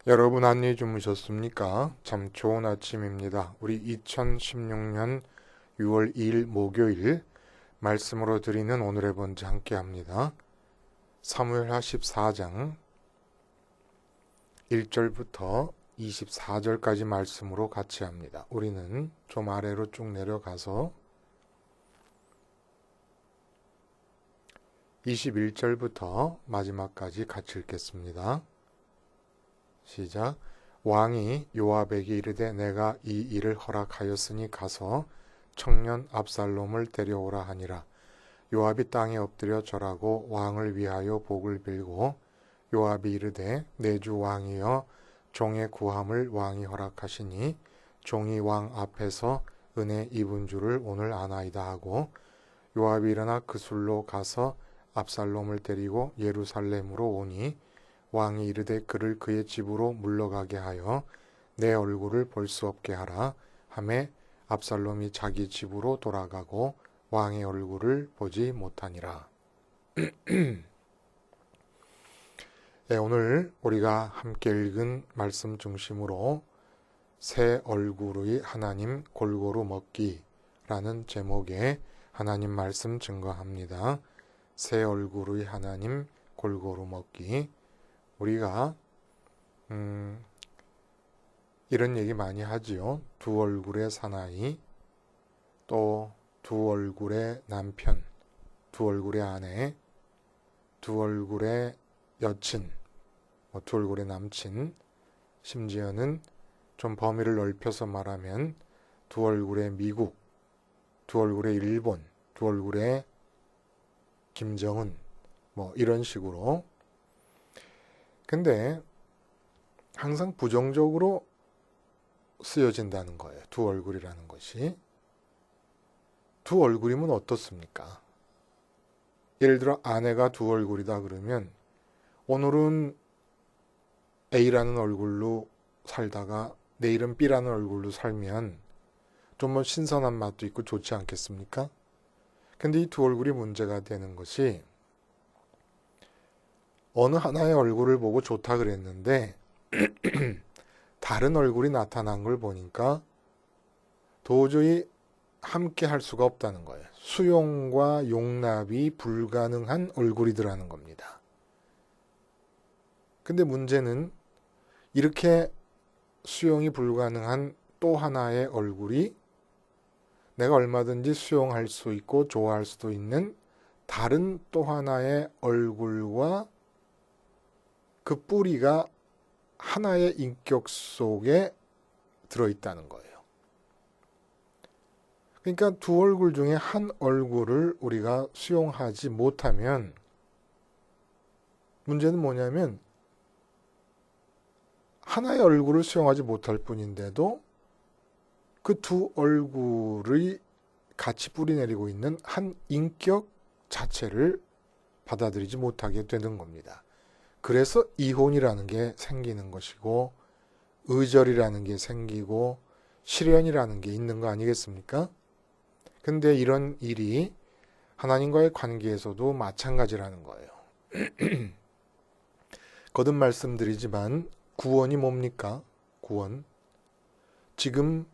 여러분 안녕히 주무셨습니까? 참 좋은 아침입니다. 우리 2016년 6월 2일 목요일 말씀으로 드리는 오늘의 본지 함께 합니다. 사무엘하 14장 1절부터 24절까지 말씀으로 같이 합니다. 우리는 좀 아래로 쭉 내려가서 21절부터 마지막까지 같이 읽겠습니다. 시작. 왕이 요압에게 이르되 내가 이 일을 허락하였으니 가서 청년 압살롬을 데려오라 하니라. 요압이 땅에 엎드려 절하고 왕을 위하여 복을 빌고 요압이 이르되 내 주 왕이여 종의 구함을 왕이 허락하시니 종이 왕 앞에서 은혜 입은 줄을 오늘 아나이다 하고 요압이 일어나 그술로 가서 압살롬을 데리고 예루살렘으로 오니 왕이 이르되 그를 그의 집으로 물러가게 하여 내 얼굴을 볼 수 없게 하라 하매 압살롬이 자기 집으로 돌아가고 왕의 얼굴을 보지 못하니라. 네, 오늘 우리가 함께 읽은 말씀 중심으로 새 얼굴의 하나님 골고루 먹기라는 제목의 하나님 말씀 증거합니다. 새 얼굴의 하나님 골고루 먹기. 우리가 이런 얘기 많이 하지요. 두 얼굴의 사나이, 또 두 얼굴의 남편, 두 얼굴의 아내, 두 얼굴의 여친, 두 얼굴의 남친, 심지어는 좀 범위를 넓혀서 말하면 두 얼굴의 미국, 두 얼굴의 일본, 두 얼굴의 김정은, 이런 식으로. 근데 항상 부정적으로 쓰여진다는 거예요. 두 얼굴이라는 것이. 두 얼굴이면 어떻습니까? 예를 들어 아내가 두 얼굴이다 그러면 오늘은 A라는 얼굴로 살다가 내일은 B라는 얼굴로 살면 좀 신선한 맛도 있고 좋지 않겠습니까? 근데 이 두 얼굴이 문제가 되는 것이 어느 하나의 얼굴을 보고 좋다 그랬는데 다른 얼굴이 나타난 걸 보니까 도저히 함께 할 수가 없다는 거예요. 수용과 용납이 불가능한 얼굴이더라는 겁니다. 근데 문제는 이렇게 수용이 불가능한 또 하나의 얼굴이 내가 얼마든지 수용할 수 있고 좋아할 수도 있는 다른 또 하나의 얼굴과 그 뿌리가 하나의 인격 속에 들어있다는 거예요. 그러니까 두 얼굴 중에 한 얼굴을 우리가 수용하지 못하면 문제는 뭐냐면 하나의 얼굴을 수용하지 못할 뿐인데도 그 두 얼굴의 같이 뿌리내리고 있는 한 인격 자체를 받아들이지 못하게 되는 겁니다. 그래서 이혼이라는 게 생기는 것이고 의절이라는 게 생기고 실연이라는 게 있는 거 아니겠습니까? 근데 이런 일이 하나님과의 관계에서도 마찬가지라는 거예요. 거듭 말씀드리지만 구원이 뭡니까? 구원. 지금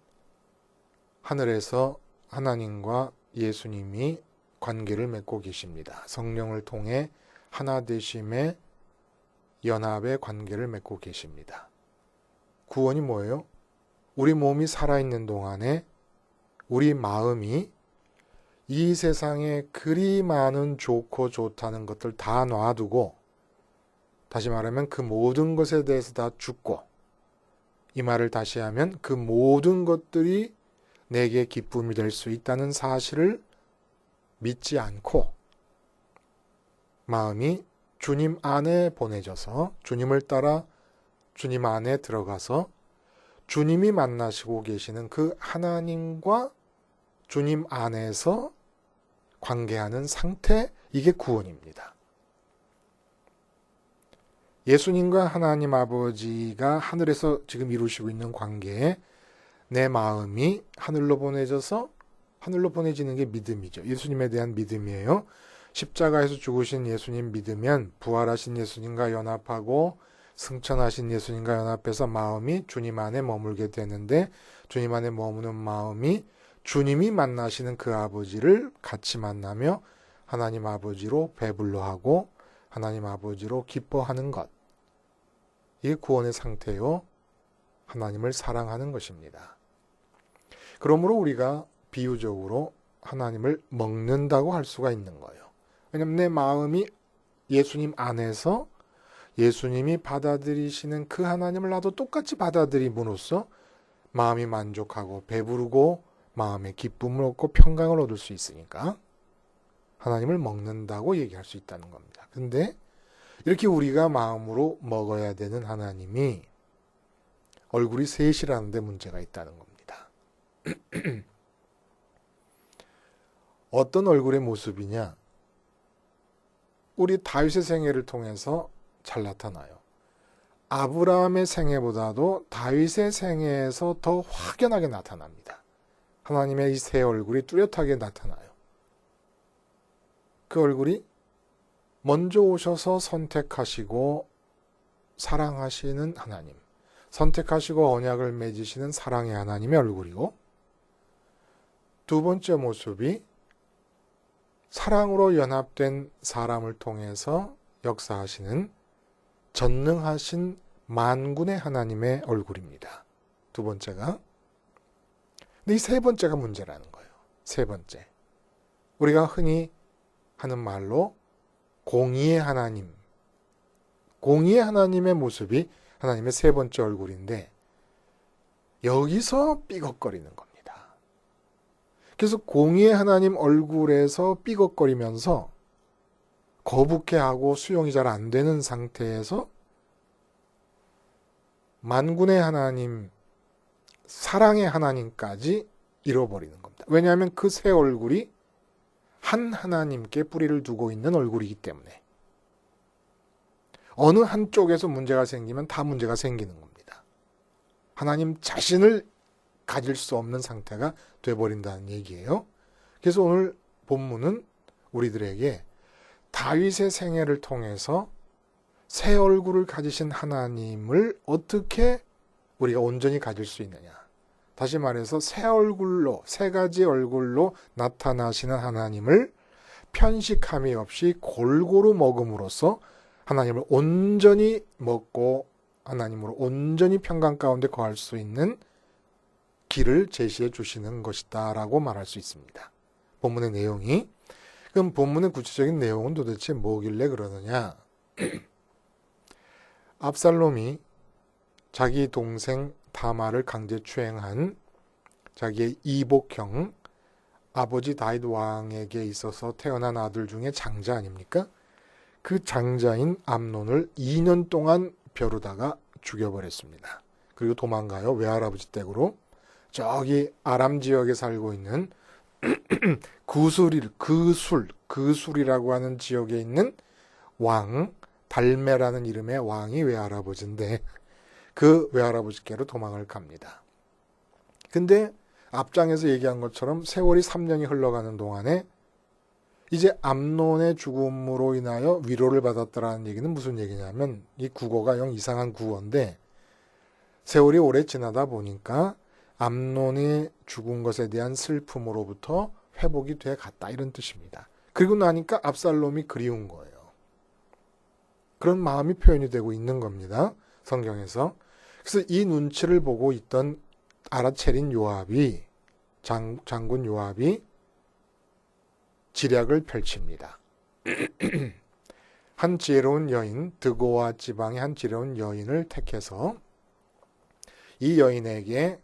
하늘에서 하나님과 예수님이 관계를 맺고 계십니다. 성령을 통해 하나 되심의 연합의 관계를 맺고 계십니다. 구원이 뭐예요? 우리 몸이 살아있는 동안에 우리 마음이 이 세상에 그리 많은 좋고 좋다는 것들 다 놔두고, 다시 말하면 그 모든 것에 대해서 다 죽고, 이 말을 다시 하면 그 모든 것들이 내게 기쁨이 될 수 있다는 사실을 믿지 않고 마음이 주님 안에 보내져서 주님을 따라 주님 안에 들어가서 주님이 만나시고 계시는 그 하나님과 주님 안에서 관계하는 상태, 이게 구원입니다. 예수님과 하나님 아버지가 하늘에서 지금 이루시고 있는 관계에 내 마음이 하늘로 보내져서 하늘로 보내지는 게 믿음이죠. 예수님에 대한 믿음이에요. 십자가에서 죽으신 예수님 믿으면 부활하신 예수님과 연합하고 승천하신 예수님과 연합해서 마음이 주님 안에 머물게 되는데 주님 안에 머무는 마음이 주님이 만나시는 그 아버지를 같이 만나며 하나님 아버지로 배불러하고 하나님 아버지로 기뻐하는 것. 이게 구원의 상태요. 하나님을 사랑하는 것입니다. 그러므로 우리가 비유적으로 하나님을 먹는다고 할 수가 있는 거예요. 왜냐하면 내 마음이 예수님 안에서 예수님이 받아들이시는 그 하나님을 나도 똑같이 받아들임으로써 마음이 만족하고 배부르고 마음의 기쁨을 얻고 평강을 얻을 수 있으니까 하나님을 먹는다고 얘기할 수 있다는 겁니다. 근데 이렇게 우리가 마음으로 먹어야 되는 하나님이 얼굴이 셋이라는 데 문제가 있다는 겁니다. 어떤 얼굴의 모습이냐? 우리 다윗의 생애를 통해서 잘 나타나요. 아브라함의 생애보다도 다윗의 생애에서 더 확연하게 나타납니다. 하나님의 이 세 얼굴이 뚜렷하게 나타나요. 그 얼굴이 먼저 오셔서 선택하시고 사랑하시는 하나님, 선택하시고 언약을 맺으시는 사랑의 하나님의 얼굴이고, 두 번째 모습이 사랑으로 연합된 사람을 통해서 역사하시는 전능하신 만군의 하나님의 얼굴입니다. 두 번째가. 근데 이 세 번째가 문제라는 거예요. 세 번째. 우리가 흔히 하는 말로 공의의 하나님. 공의의 하나님의 모습이 하나님의 세 번째 얼굴인데 여기서 삐걱거리는 겁니다. 그래서 공의의 하나님 얼굴에서 삐걱거리면서 거북해하고 수용이 잘 안 되는 상태에서 만군의 하나님, 사랑의 하나님까지 잃어버리는 겁니다. 왜냐하면 그 세 얼굴이 한 하나님께 뿌리를 두고 있는 얼굴이기 때문에 어느 한쪽에서 문제가 생기면 다 문제가 생기는 겁니다. 하나님 자신을 가질 수 없는 상태가 돼버린다는 얘기예요. 그래서 오늘 본문은 우리들에게 다윗의 생애를 통해서 새 얼굴을 가지신 하나님을 어떻게 우리가 온전히 가질 수 있느냐. 다시 말해서 새 얼굴로, 세 가지 얼굴로 나타나시는 하나님을 편식함이 없이 골고루 먹음으로써 하나님을 온전히 먹고 하나님으로 온전히 평강 가운데 거할 수 있는 길을 제시해 주시는 것이다 라고 말할 수 있습니다. 본문의 내용이. 그럼 본문의 구체적인 내용은 도대체 뭐길래 그러느냐. 압살롬이 자기 동생 다말을 강제 추행한 자기의 이복형 아버지 다윗 왕에게 있어서 태어난 아들 중에 장자 아닙니까? 그 장자인 암논을 2년 동안 벼르다가 죽여버렸습니다. 그리고 도망가요. 외할아버지 댁으로. 저기 아람 지역에 살고 있는 그술이라고 하는 지역에 있는 왕, 달메라는 이름의 왕이 외할아버지인데 그 외할아버지께로 도망을 갑니다. 근데 앞장에서 얘기한 것처럼 세월이 3년이 흘러가는 동안에 이제 암논의 죽음으로 인하여 위로를 받았다라는 얘기는 무슨 얘기냐면 이 국어가 영 이상한 국어인데 세월이 오래 지나다 보니까 암논이 죽은 것에 대한 슬픔으로부터 회복이 돼 갔다 이런 뜻입니다. 그리고 나니까 압살롬이 그리운 거예요. 그런 마음이 표현이 되고 있는 겁니다. 성경에서. 그래서 이 눈치를 보고 있던 알아차린 요압이 장군 요압이 지략을 펼칩니다. 한 지혜로운 여인, 드고아 지방의 한 지혜로운 여인을 택해서 이 여인에게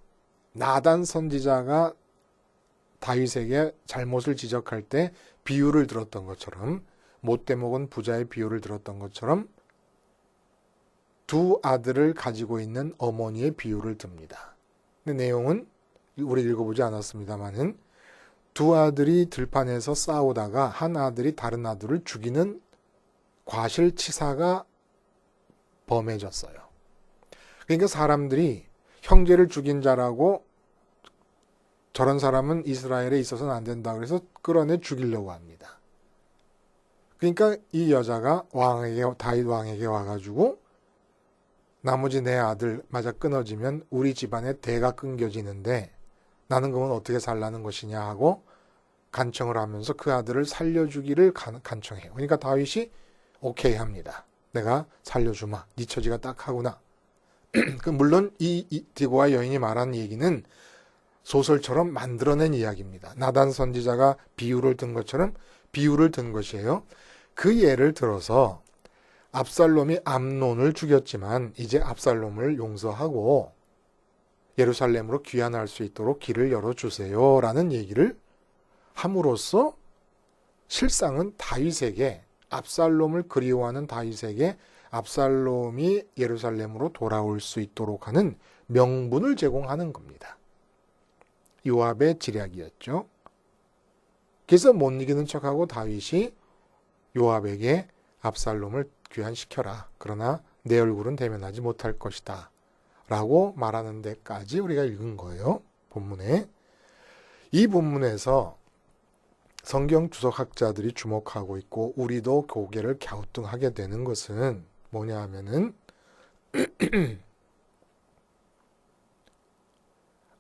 나단 선지자가 다윗에게 잘못을 지적할 때 비유를 들었던 것처럼 못돼 먹은 부자의 비유를 들었던 것처럼 두 아들을 가지고 있는 어머니의 비유를 듭니다. 근데 내용은 우리 읽어보지 않았습니다만은 두 아들이 들판에서 싸우다가 한 아들이 다른 아들을 죽이는 과실치사가 범해졌어요. 그러니까 사람들이 형제를 죽인 자라고 저런 사람은 이스라엘에 있어서는 안 된다 그래서 끌어내 죽이려고 합니다. 그러니까 이 여자가 다윗 왕에게 와가지고 나머지 내 아들마저 끊어지면 우리 집안의 대가 끊겨지는데 나는 그러면 어떻게 살라는 것이냐 하고 간청을 하면서 그 아들을 살려주기를 간청해요. 그러니까 다윗이 오케이 합니다. 내가 살려주마. 네 처지가 딱 하구나. 물론 이 디고아 여인이 말한 얘기는 소설처럼 만들어낸 이야기입니다. 나단 선지자가 비유를 든 것처럼 비유를 든 것이에요. 그 예를 들어서 압살롬이 암논을 죽였지만 이제 압살롬을 용서하고 예루살렘으로 귀환할 수 있도록 길을 열어주세요 라는 얘기를 함으로써 실상은 다윗에게, 압살롬을 그리워하는 다윗에게 압살롬이 예루살렘으로 돌아올 수 있도록 하는 명분을 제공하는 겁니다. 요압의 지략이었죠. 그래서 못 이기는 척하고 다윗이 요압에게 압살롬을 귀환시켜라. 그러나 내 얼굴은 대면하지 못할 것이다. 라고 말하는 데까지 우리가 읽은 거예요. 본문에. 이 본문에서 성경 주석학자들이 주목하고 있고 우리도 고개를 갸우뚱하게 되는 것은 뭐냐 하면은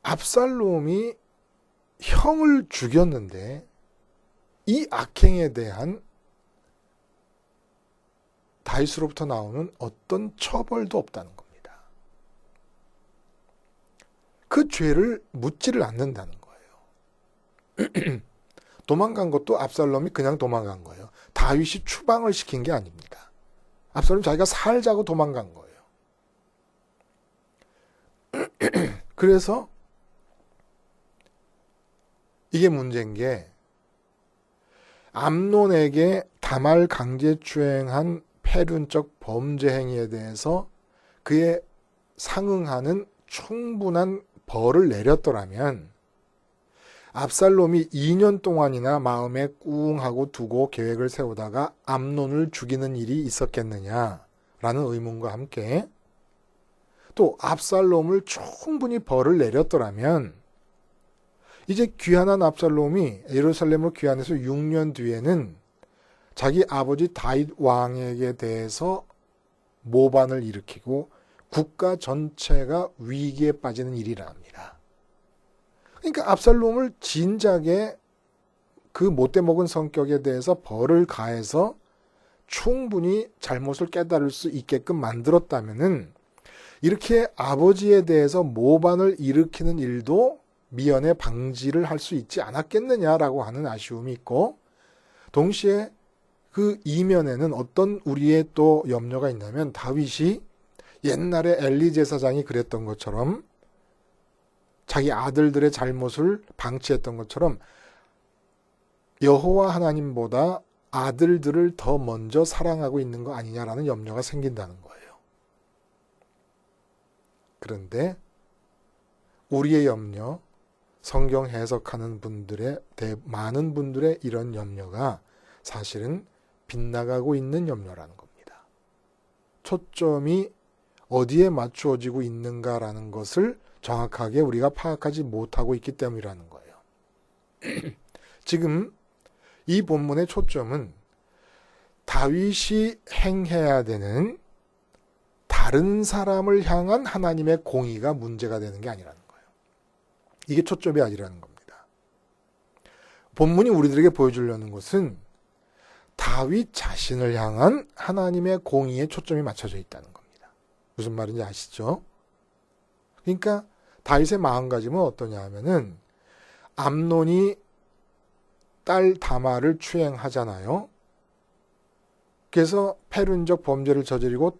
압살롬이 형을 죽였는데 이 악행에 대한 다윗으로부터 나오는 어떤 처벌도 없다는 겁니다. 그 죄를 묻지를 않는다는 거예요. 도망간 것도 압살롬이 그냥 도망간 거예요. 다윗이 추방을 시킨 게 아닙니다. 압살롬이 자기가 살자고 도망간 거예요. 그래서 이게 문제인 게 암논에게 다말 강제추행한 패륜적 범죄 행위에 대해서 그에 상응하는 충분한 벌을 내렸더라면 압살롬이 2년 동안이나 마음에 꿍하고 두고 계획을 세우다가 암논을 죽이는 일이 있었겠느냐라는 의문과 함께 또 압살롬을 충분히 벌을 내렸더라면 이제 귀환한 압살롬이 예루살렘으로 귀환해서 6년 뒤에는 자기 아버지 다윗 왕에게 대해서 모반을 일으키고 국가 전체가 위기에 빠지는 일이라 합니다. 그러니까 압살롬을 진작에 그 못돼 먹은 성격에 대해서 벌을 가해서 충분히 잘못을 깨달을 수 있게끔 만들었다면은 이렇게 아버지에 대해서 모반을 일으키는 일도 미연에 방지를 할 수 있지 않았겠느냐라고 하는 아쉬움이 있고 동시에 그 이면에는 어떤 우리의 또 염려가 있냐면 다윗이 옛날에 엘리 제사장이 그랬던 것처럼 자기 아들들의 잘못을 방치했던 것처럼 여호와 하나님보다 아들들을 더 먼저 사랑하고 있는 거 아니냐라는 염려가 생긴다는 거예요. 그런데 우리의 염려, 성경 해석하는 분들의 많은 분들의 이런 염려가 사실은 빗나가고 있는 염려라는 겁니다. 초점이 어디에 맞추어지고 있는가라는 것을 정확하게 우리가 파악하지 못하고 있기 때문이라는 거예요. 지금 이 본문의 초점은 다윗이 행해야 되는 다른 사람을 향한 하나님의 공의가 문제가 되는 게 아니라는 거예요. 이게 초점이 아니라는 겁니다. 본문이 우리들에게 보여주려는 것은 다윗 자신을 향한 하나님의 공의에 초점이 맞춰져 있다는 겁니다. 무슨 말인지 아시죠? 그러니까 다윗의 마음가짐은 어떠냐 하면은 암논이 딸 다말을 추행하잖아요. 그래서 패륜적 범죄를 저지르고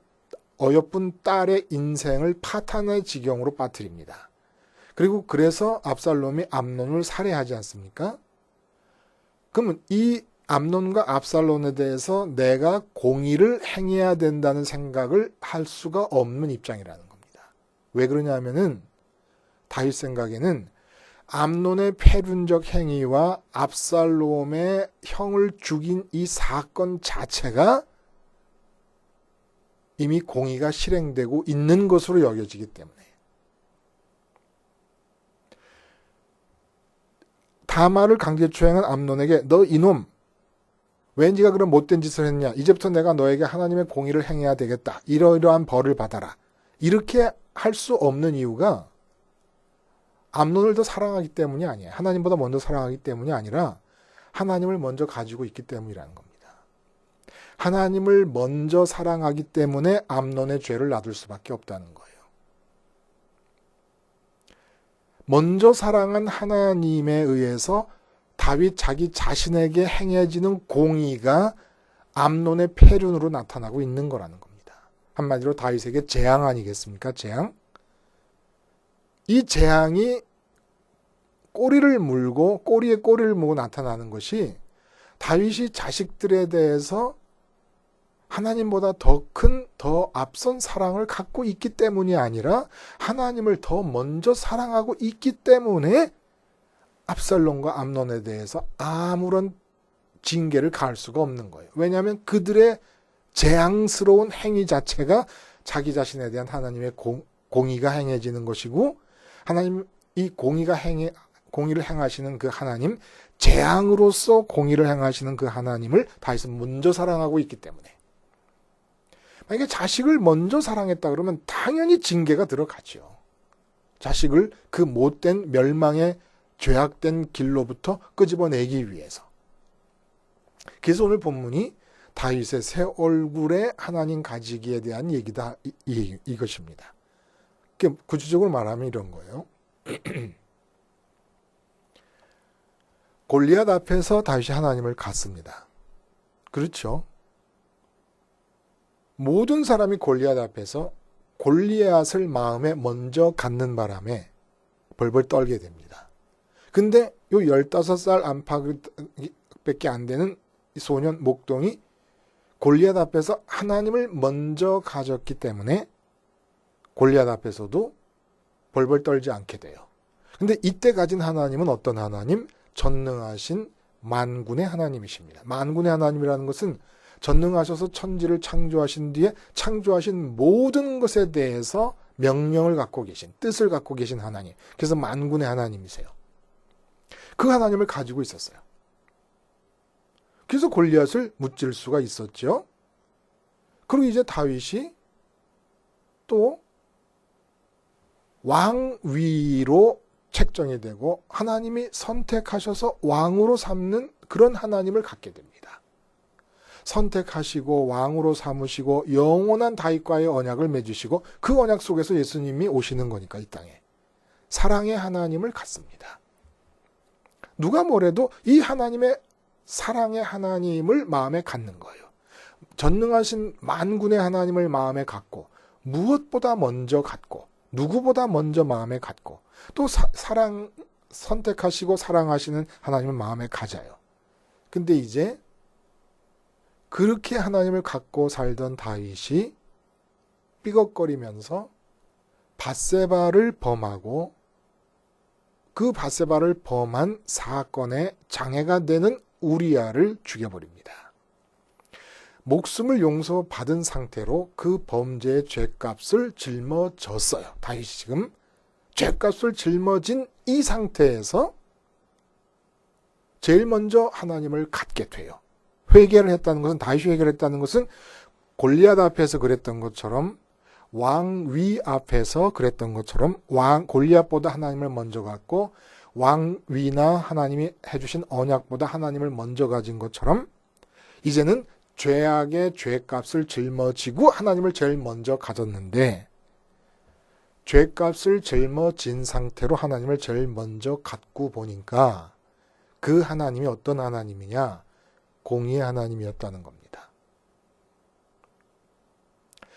어여쁜 딸의 인생을 파탄의 지경으로 빠뜨립니다. 그리고 그래서 압살롬이 암논을 살해하지 않습니까? 그러면 이 암논과 압살롬에 대해서 내가 공의를 행해야 된다는 생각을 할 수가 없는 입장이라는 겁니다. 왜 그러냐 하면은 다윗 생각에는 암논의 패륜적 행위와 압살롬의 형을 죽인 이 사건 자체가 이미 공의가 실행되고 있는 것으로 여겨지기 때문에 다말을 강제추행한 암논에게 너 이놈 왜 네가 그런 못된 짓을 했냐 이제부터 내가 너에게 하나님의 공의를 행해야 되겠다 이러이러한 벌을 받아라 이렇게 할 수 없는 이유가 암논을 더 사랑하기 때문이 아니에요. 하나님보다 먼저 사랑하기 때문이 아니라 하나님을 먼저 가지고 있기 때문이라는 겁니다. 하나님을 먼저 사랑하기 때문에 암논의 죄를 놔둘 수밖에 없다는 거예요. 먼저 사랑한 하나님에 의해서 다윗 자기 자신에게 행해지는 공의가 암논의 폐륜으로 나타나고 있는 거라는 겁니다. 한마디로 다윗에게 재앙 아니겠습니까? 재앙. 이 재앙이 꼬리에 꼬리를 물고 나타나는 것이 다윗이 자식들에 대해서 하나님보다 더 앞선 사랑을 갖고 있기 때문이 아니라 하나님을 더 먼저 사랑하고 있기 때문에 압살롬과 암논에 대해서 아무런 징계를 가할 수가 없는 거예요. 왜냐하면 그들의 재앙스러운 행위 자체가 자기 자신에 대한 하나님의 공의가 행해지는 것이고, 하나님 이 공의를 행하시는 그 하나님, 재앙으로서 공의를 행하시는 그 하나님을 다윗은 먼저 사랑하고 있기 때문에. 만약에 자식을 먼저 사랑했다 그러면 당연히 징계가 들어가죠. 자식을 그 못된 멸망의 죄악된 길로부터 끄집어내기 위해서. 그래서 오늘 본문이 다윗의 새 얼굴의 하나님 가지기에 대한 얘기다, 이것입니다. 구체적으로 말하면 이런 거예요. 골리앗 앞에서 다윗이 하나님을 갔습니다. 그렇죠? 모든 사람이 골리앗 앞에서 골리앗을 마음에 먼저 갖는 바람에 벌벌 떨게 됩니다. 근데 요 15살 안팎밖에 안 되는 소년 목동이 골리앗 앞에서 하나님을 먼저 가졌기 때문에 골리앗 앞에서도 벌벌 떨지 않게 돼요. 근데 이때 가진 하나님은 어떤 하나님? 전능하신 만군의 하나님이십니다. 만군의 하나님이라는 것은 전능하셔서 천지를 창조하신 뒤에 창조하신 모든 것에 대해서 명령을 갖고 계신, 뜻을 갖고 계신 하나님. 그래서 만군의 하나님이세요. 그 하나님을 가지고 있었어요. 그래서 골리앗을 무찔 수가 있었죠. 그리고 이제 다윗이 또 왕위로 책정이 되고 하나님이 선택하셔서 왕으로 삼는 그런 하나님을 갖게 됩니다. 선택하시고 왕으로 삼으시고 영원한 다윗과의 언약을 맺으시고 그 언약 속에서 예수님이 오시는 거니까 이 땅에. 사랑의 하나님을 갖습니다. 누가 뭐래도 이 하나님의 사랑의 하나님을 마음에 갖는 거예요. 전능하신 만군의 하나님을 마음에 갖고 무엇보다 먼저 갖고 누구보다 먼저 마음에 갖고 또 선택하시고 사랑하시는 하나님을 마음에 가져요. 근데 이제 그렇게 하나님을 갖고 살던 다윗이 삐걱거리면서 밧세바를 범하고 그 밧세바를 범한 사건의 장애가 되는 우리아를 죽여버립니다. 목숨을 용서받은 상태로 그 범죄의 죄값을 짊어졌어요. 다윗이 지금 죄값을 짊어진 이 상태에서 제일 먼저 하나님을 갖게 돼요. 회개를 했다는 것은, 다윗이 회개를 했다는 것은 골리앗 앞에서 그랬던 것처럼, 왕위 앞에서 그랬던 것처럼 골리앗보다 하나님을 먼저 갖고 왕위나 하나님이 해주신 언약보다 하나님을 먼저 가진 것처럼 이제는 죄악의 죄값을 짊어지고 하나님을 제일 먼저 가졌는데, 죄값을 짊어진 상태로 하나님을 제일 먼저 갖고 보니까 그 하나님이 어떤 하나님이냐? 공의의 하나님이었다는 겁니다.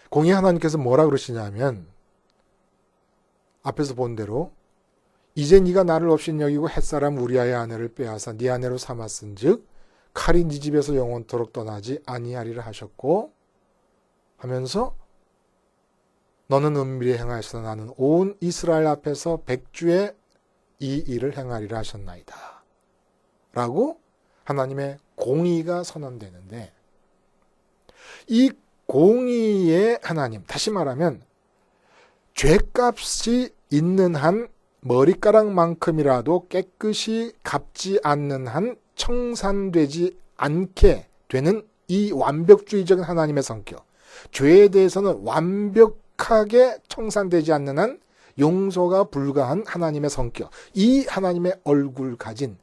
공의의 하나님께서 뭐라 그러시냐면, 앞에서 본 대로 이제 네가 나를 없인 여기고 햇사람 우리아의 아내를 빼앗아 네 아내로 삼았은즉 칼이 네 집에서 영원토록 떠나지 아니하리라 하셨고 하면서 너는 은밀히 행하여서 나는 온 이스라엘 앞에서 백주에 이 일을 행하리라 하셨나이다. 라고 하나님의 공의가 선언되는데, 이 공의의 하나님, 다시 말하면 죄값이 있는 한 머리카락만큼이라도 깨끗이 갚지 않는 한 청산되지 않게 되는 이 완벽주의적인 하나님의 성격, 죄에 대해서는 완벽하게 청산되지 않는 한 용서가 불가한 하나님의 성격, 이 하나님의 얼굴 가진,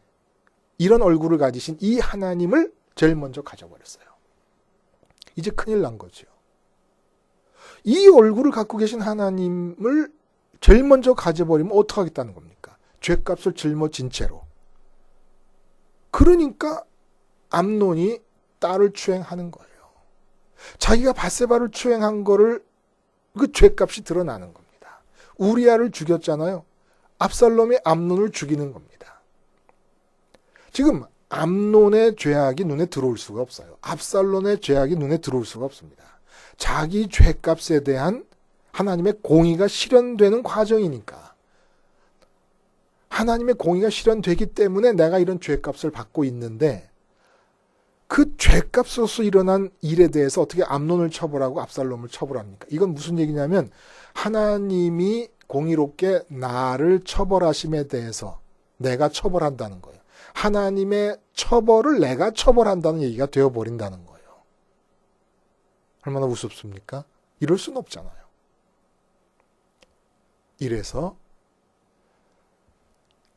이런 얼굴을 가지신 이 하나님을 제일 먼저 가져버렸어요. 이제 큰일 난 거죠. 이 얼굴을 갖고 계신 하나님을 제일 먼저 가져버리면 어떡하겠다는 겁니까? 죗값을 짊어진 채로. 그러니까 암논이 딸을 추행하는 거예요. 자기가 밧세바를 추행한 거를 그 죗값이 드러나는 겁니다. 우리아를 죽였잖아요. 압살롬이 암논을 죽이는 겁니다. 지금 암논의 죄악이 눈에 들어올 수가 없어요. 압살롬의 죄악이 눈에 들어올 수가 없습니다. 자기 죗값에 대한 하나님의 공의가 실현되는 과정이니까. 하나님의 공의가 실현되기 때문에 내가 이런 죗값을 받고 있는데 그 죗값으로서 일어난 일에 대해서 어떻게 암논을 처벌하고 압살롬을 처벌합니까? 이건 무슨 얘기냐면 하나님이 공의롭게 나를 처벌하심에 대해서 내가 처벌한다는 거예요. 하나님의 처벌을 내가 처벌한다는 얘기가 되어버린다는 거예요. 얼마나 우습습니까? 이럴 수는 없잖아요. 이래서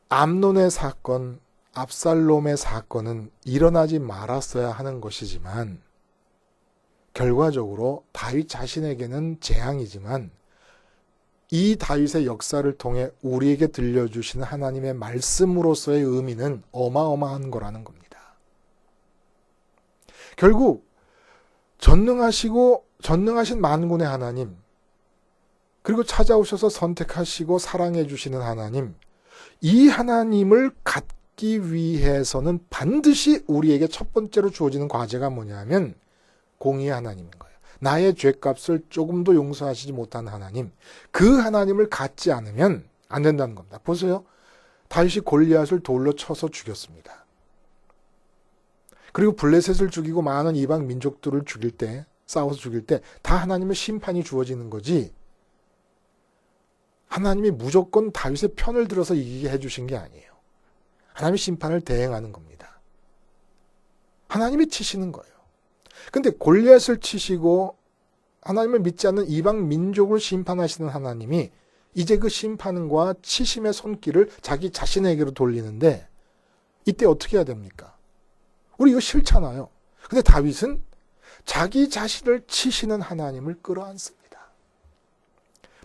암논의 사건, 압살롬의 사건은 일어나지 말았어야 하는 것이지만 결과적으로 다윗 자신에게는 재앙이지만 이 다윗의 역사를 통해 우리에게 들려주시는 하나님의 말씀으로서의 의미는 어마어마한 거라는 겁니다. 결국 전능하신 만군의 하나님, 그리고 찾아오셔서 선택하시고 사랑해 주시는 하나님, 이 하나님을 갖기 위해서는 반드시 우리에게 첫 번째로 주어지는 과제가 뭐냐면 공의의 하나님인 거예요. 나의 죗값을 조금도 용서하시지 못한 하나님, 그 하나님을 갖지 않으면 안 된다는 겁니다. 보세요. 다윗이 골리앗을 돌로 쳐서 죽였습니다. 그리고 블레셋을 죽이고 많은 이방 민족들을 죽일 때, 싸워서 죽일 때 다 하나님의 심판이 주어지는 거지 하나님이 무조건 다윗의 편을 들어서 이기게 해주신 게 아니에요. 하나님의 심판을 대행하는 겁니다. 하나님이 치시는 거예요. 근데 골리앗을 치시고 하나님을 믿지 않는 이방 민족을 심판하시는 하나님이 이제 그 심판과 치심의 손길을 자기 자신에게로 돌리는데 이때 어떻게 해야 됩니까? 우리 이거 싫잖아요. 근데 다윗은 자기 자신을 치시는 하나님을 끌어안습니다.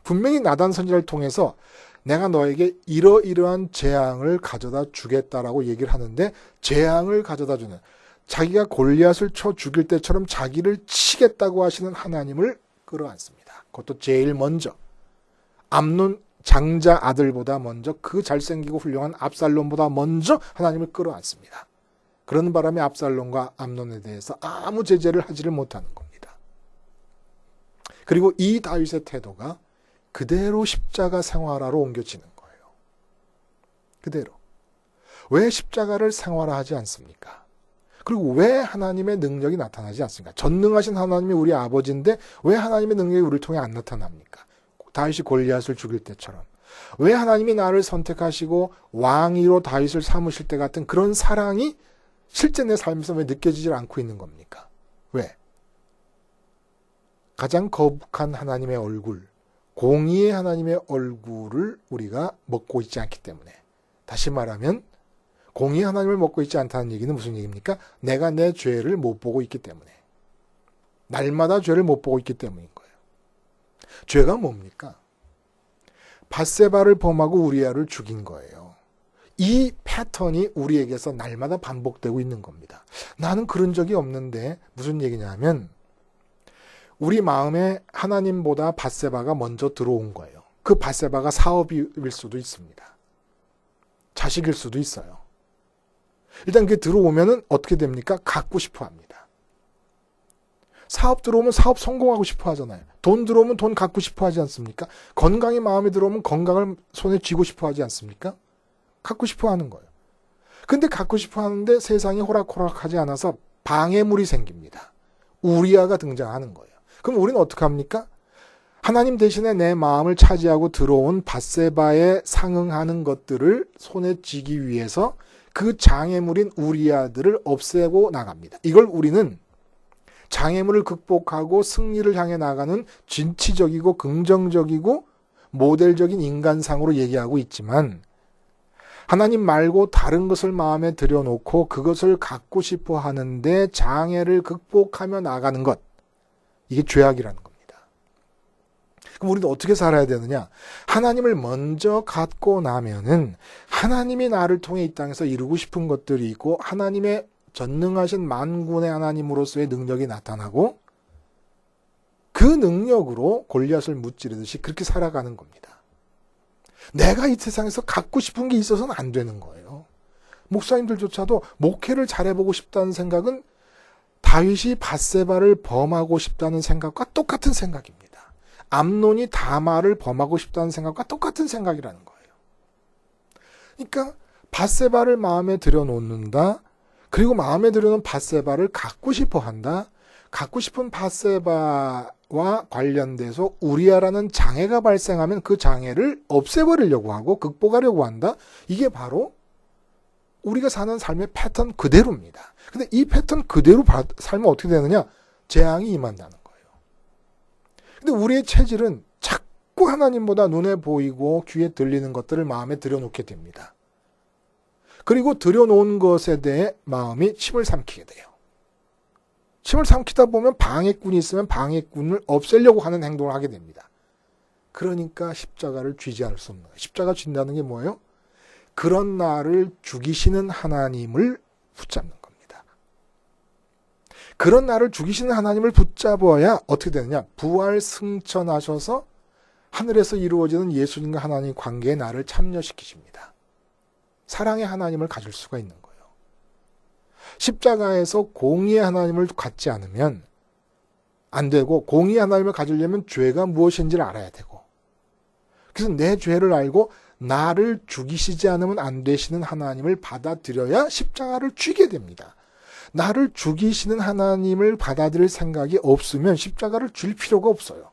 분명히 나단 선지자를 통해서 내가 너에게 이러이러한 재앙을 가져다 주겠다라고 얘기를 하는데 재앙을 가져다 주는, 자기가 골리앗을 쳐 죽일 때처럼 자기를 치겠다고 하시는 하나님을 끌어안습니다. 그것도 제일 먼저 암논 장자 아들보다 먼저 그 잘생기고 훌륭한 압살롬보다 먼저 하나님을 끌어안습니다. 그런 바람에 압살롬과 암논에 대해서 아무 제재를 하지를 못하는 겁니다. 그리고 이 다윗의 태도가 그대로 십자가 생활화로 옮겨지는 거예요. 그대로. 왜 십자가를 생활화하지 않습니까? 그리고 왜 하나님의 능력이 나타나지 않습니까? 전능하신 하나님이 우리 아버지인데 왜 하나님의 능력이 우리를 통해 안 나타납니까? 다윗이 골리앗을 죽일 때처럼. 왜 하나님이 나를 선택하시고 왕위로 다윗을 삼으실 때 같은 그런 사랑이 실제 내 삶에서 왜 느껴지질 않고 있는 겁니까? 왜? 가장 거룩한 하나님의 얼굴, 공의의 하나님의 얼굴을 우리가 먹고 있지 않기 때문에. 다시 말하면 공의의 하나님을 먹고 있지 않다는 얘기는 무슨 얘기입니까? 내가 내 죄를 못 보고 있기 때문에. 날마다 죄를 못 보고 있기 때문인 거예요. 죄가 뭡니까? 밧세바를 범하고 우리아를 죽인 거예요. 이 패턴이 우리에게서 날마다 반복되고 있는 겁니다. 나는 그런 적이 없는데 무슨 얘기냐면 우리 마음에 하나님보다 밧세바가 먼저 들어온 거예요. 그 밧세바가 사업일 수도 있습니다. 자식일 수도 있어요. 일단 그게 들어오면은 어떻게 됩니까? 갖고 싶어 합니다. 사업 들어오면 사업 성공하고 싶어 하잖아요. 돈 들어오면 돈 갖고 싶어 하지 않습니까? 건강이 마음에 들어오면 건강을 손에 쥐고 싶어 하지 않습니까? 갖고 싶어 하는 거예요. 근데 갖고 싶어 하는데 세상이 호락호락하지 않아서 방해물이 생깁니다. 우리아가 등장하는 거예요. 그럼 우리는 어떻게 합니까? 하나님 대신에 내 마음을 차지하고 들어온 밧세바에 상응하는 것들을 손에 쥐기 위해서 그 장애물인 우리아들을 없애고 나갑니다. 이걸 우리는 장애물을 극복하고 승리를 향해 나가는 진취적이고 긍정적이고 모델적인 인간상으로 얘기하고 있지만 하나님 말고 다른 것을 마음에 들여놓고 그것을 갖고 싶어 하는데 장애를 극복하며 나가는 것, 이게 죄악이라는 겁니다. 그럼 우리는 어떻게 살아야 되느냐? 하나님을 먼저 갖고 나면은 하나님이 나를 통해 이 땅에서 이루고 싶은 것들이 있고 하나님의 전능하신 만군의 하나님으로서의 능력이 나타나고 그 능력으로 골리앗을 무찌르듯이 그렇게 살아가는 겁니다. 내가 이 세상에서 갖고 싶은 게 있어서는 안 되는 거예요. 목사님들조차도 목회를 잘해보고 싶다는 생각은 다윗이 밧세바를 범하고 싶다는 생각과 똑같은 생각입니다. 암논이 다말을 범하고 싶다는 생각과 똑같은 생각이라는 거예요. 그러니까 밧세바를 마음에 들여놓는다. 그리고 마음에 들여놓은 밧세바를 갖고 싶어 한다. 갖고 싶은 밧세바와 관련돼서 우리아라는 장애가 발생하면 그 장애를 없애버리려고 하고 극복하려고 한다. 이게 바로 우리가 사는 삶의 패턴 그대로입니다. 근데 이 패턴 그대로 살면 어떻게 되느냐? 재앙이 임한다는 거예요. 근데 우리의 체질은 자꾸 하나님보다 눈에 보이고 귀에 들리는 것들을 마음에 들여놓게 됩니다. 그리고 들여놓은 것에 대해 마음이 침을 삼키게 돼요. 침을 삼키다 보면 방해꾼이 있으면 방해꾼을 없애려고 하는 행동을 하게 됩니다. 그러니까 십자가를 쥐지 않을 수 없는 거예요. 십자가 쥔다는 게 뭐예요? 그런 나를 죽이시는 하나님을 붙잡는 겁니다. 그런 나를 죽이시는 하나님을 붙잡아야 어떻게 되느냐? 부활 승천하셔서 하늘에서 이루어지는 예수님과 하나님 관계에 나를 참여시키십니다. 사랑의 하나님을 가질 수가 있는 거예요. 십자가에서 공의의 하나님을 갖지 않으면 안 되고 공의의 하나님을 가지려면 죄가 무엇인지를 알아야 되고 그래서 내 죄를 알고 나를 죽이시지 않으면 안 되시는 하나님을 받아들여야 십자가를 쥐게 됩니다. 나를 죽이시는 하나님을 받아들일 생각이 없으면 십자가를 줄 필요가 없어요.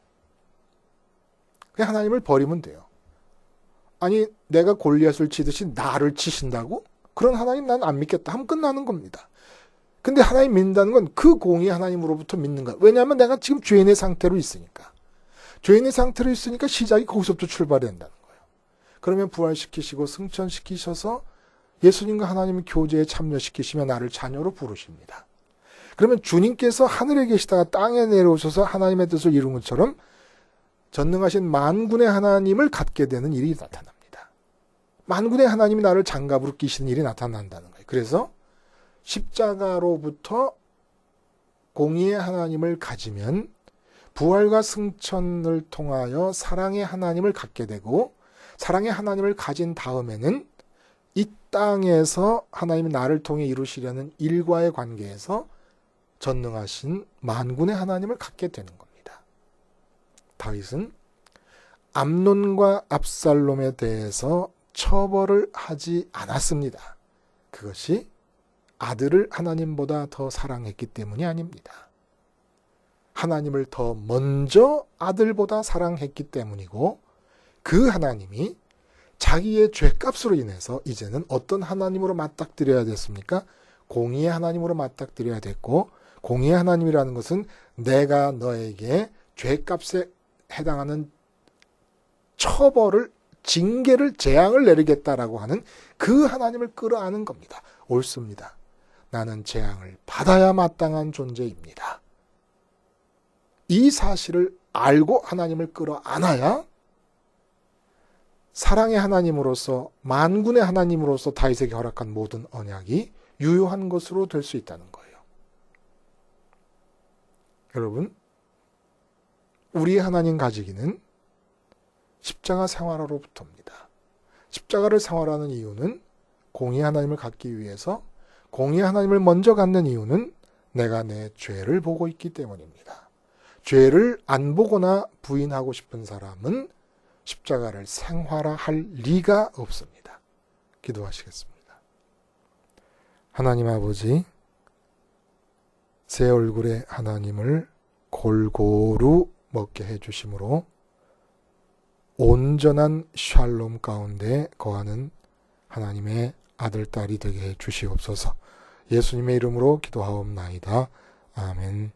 그냥 하나님을 버리면 돼요. 아니 내가 골리앗을 치듯이 나를 치신다고? 그런 하나님 난 안 믿겠다 하면 끝나는 겁니다. 근데 하나님 믿는다는 건 그 공의 하나님으로부터 믿는 거야. 왜냐하면 내가 지금 죄인의 상태로 있으니까. 죄인의 상태로 있으니까 시작이 거기서부터 출발해야 된다는 거예요. 그러면 부활시키시고 승천시키셔서 예수님과 하나님의 교제에 참여시키시며 나를 자녀로 부르십니다. 그러면 주님께서 하늘에 계시다가 땅에 내려오셔서 하나님의 뜻을 이룬 것처럼 전능하신 만군의 하나님을 갖게 되는 일이 나타납니다. 만군의 하나님이 나를 장갑으로 끼시는 일이 나타난다는 거예요. 그래서 십자가로부터 공의의 하나님을 가지면 부활과 승천을 통하여 사랑의 하나님을 갖게 되고 사랑의 하나님을 가진 다음에는 이 땅에서 하나님이 나를 통해 이루시려는 일과의 관계에서 전능하신 만군의 하나님을 갖게 되는 겁니다. 다윗은 암논과 압살롬에 대해서 처벌을 하지 않았습니다. 그것이 아들을 하나님보다 더 사랑했기 때문이 아닙니다. 하나님을 더 먼저 아들보다 사랑했기 때문이고 그 하나님이 자기의 죄값으로 인해서 이제는 어떤 하나님으로 맞닥뜨려야 됐습니까? 공의의 하나님으로 맞닥뜨려야 됐고 공의의 하나님이라는 것은 내가 너에게 죄값에 해당하는 처벌을 징계를 재앙을 내리겠다라고 하는 그 하나님을 끌어안은 겁니다. 옳습니다. 나는 재앙을 받아야 마땅한 존재입니다. 이 사실을 알고 하나님을 끌어안아야 사랑의 하나님으로서 만군의 하나님으로서 다윗에게 허락한 모든 언약이 유효한 것으로 될 수 있다는 거예요. 여러분, 우리의 하나님 가지기는 십자가 생활로부터입니다. 십자가를 생활하는 이유는 공의 하나님을 갖기 위해서 공의 하나님을 먼저 갖는 이유는 내가 내 죄를 보고 있기 때문입니다. 죄를 안 보거나 부인하고 싶은 사람은 십자가를 생활화할 리가 없습니다. 기도하시겠습니다. 하나님 아버지, 새 얼굴의 하나님을 골고루 먹게 해주심으로 온전한 샬롬 가운데 거하는 하나님의 아들, 딸이 되게 해 주시옵소서. 예수님의 이름으로 기도하옵나이다. 아멘.